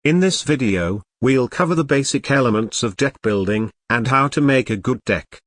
In this video, we'll cover the basic elements of deck building, and how to make a good deck.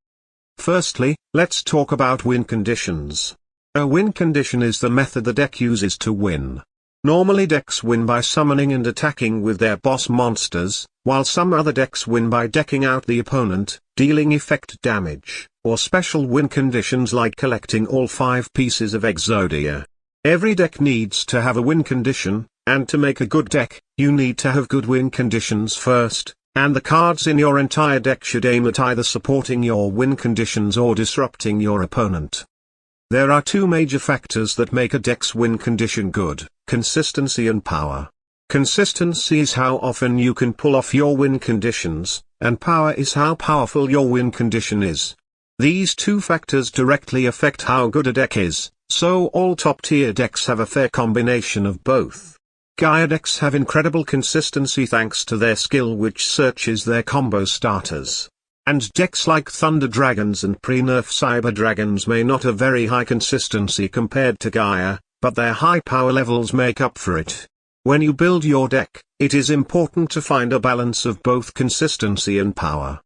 Firstly, let's talk about win conditions. A win condition is the method the deck uses to win. Normally decks win by summoning and attacking with their boss monsters, while some other decks win by decking out the opponent, dealing effect damage, or special win conditions like collecting all 5 pieces of Exodia. Every deck needs to have a win condition, and to make a good deck, you need to have good win conditions first, and the cards in your entire deck should aim at either supporting your win conditions or disrupting your opponent. There are 2 major factors that make a deck's win condition good: consistency and power. Consistency is how often you can pull off your win conditions, and power is how powerful your win condition is. These 2 factors directly affect how good a deck is, so all top-tier decks have a fair combination of both. Gaia decks have incredible consistency thanks to their skill which searches their combo starters. And decks like Thunder Dragons and pre-nerf Cyber Dragons may not have very high consistency compared to Gaia, but their high power levels make up for it. When you build your deck, it is important to find a balance of both consistency and power.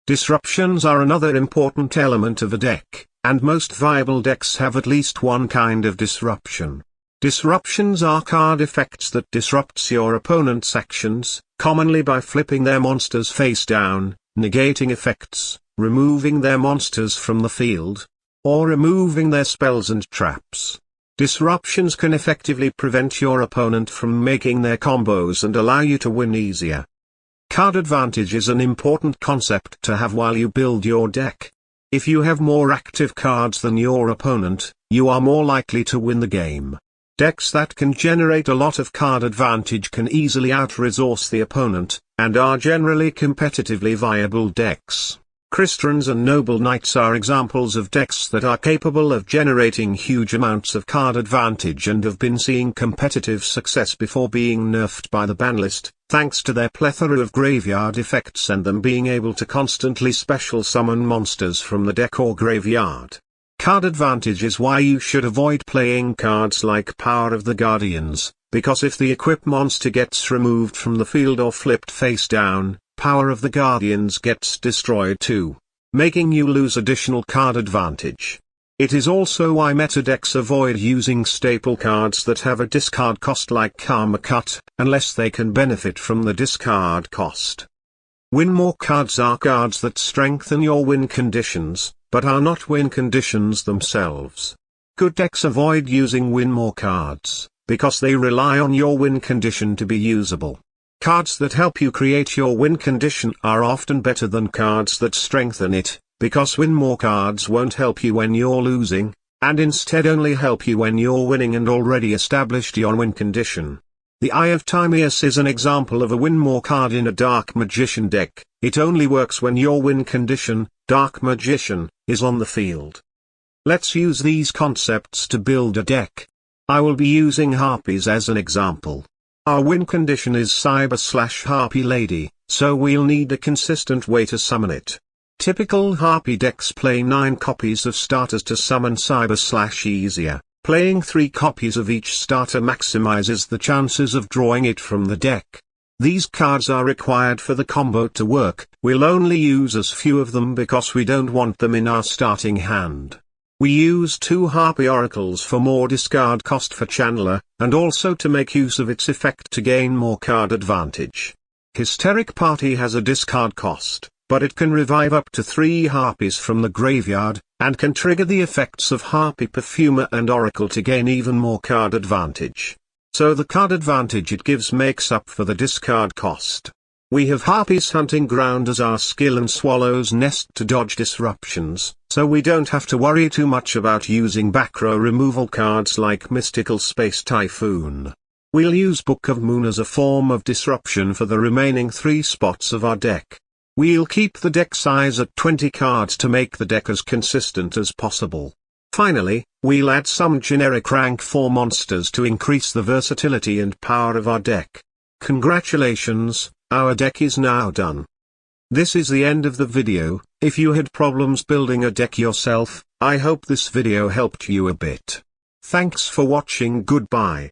Disruptions are another important element of a deck, and most viable decks have at least one kind of disruption. Disruptions are card effects that disrupts your opponent's actions, commonly by flipping their monsters face down, negating effects, removing their monsters from the field, or removing their spells and traps. Disruptions can effectively prevent your opponent from making their combos and allow you to win easier. Card advantage is an important concept to have while you build your deck. If you have more active cards than your opponent, you are more likely to win the game. Decks that can generate a lot of card advantage can easily out-resource the opponent, and are generally competitively viable decks. Crystals and Noble Knights are examples of decks that are capable of generating huge amounts of card advantage and have been seeing competitive success before being nerfed by the ban list, thanks to their plethora of graveyard effects and them being able to constantly special summon monsters from the deck or graveyard. Card advantage is why you should avoid playing cards like Power of the Guardians, because if the equipped monster gets removed from the field or flipped face down, Power of the Guardians gets destroyed too, making you lose additional card advantage. It is also why meta decks avoid using staple cards that have a discard cost like Karma Cut, unless they can benefit from the discard cost. Win more cards are cards that strengthen your win conditions, but are not win conditions themselves. Good decks avoid using win more cards, because they rely on your win condition to be usable. Cards that help you create your win condition are often better than cards that strengthen it, because win more cards won't help you when you're losing, and instead only help you when you're winning and already established your win condition. The Eye of Timaeus is an example of a win more card in a Dark Magician deck. It only works when your win condition, Dark Magician, is on the field. Let's use these concepts to build a deck. I will be using Harpies as an example. Our win condition is Cyber/Harpy Lady, so we'll need a consistent way to summon it. Typical Harpy decks play 9 copies of starters to summon Cyber/Easier. Playing 3 copies of each starter maximizes the chances of drawing it from the deck. These cards are required for the combo to work. We'll only use as few of them because we don't want them in our starting hand. We use 2 Harpy Oracles for more discard cost for Channeler, and also to make use of its effect to gain more card advantage. Hysteric Party has a discard cost, but it can revive up to 3 Harpies from the graveyard, and can trigger the effects of Harpy Perfumer and Oracle to gain even more card advantage. So the card advantage it gives makes up for the discard cost. We have Harpy's Hunting Ground as our skill and Swallow's Nest to dodge disruptions, so we don't have to worry too much about using back row removal cards like Mystical Space Typhoon. We'll use Book of Moon as a form of disruption for the remaining 3 spots of our deck. We'll keep the deck size at 20 cards to make the deck as consistent as possible. Finally, we'll add some generic rank 4 monsters to increase the versatility and power of our deck. Congratulations, our deck is now done. This is the end of the video. If you had problems building a deck yourself, I hope this video helped you a bit. Thanks for watching. Goodbye.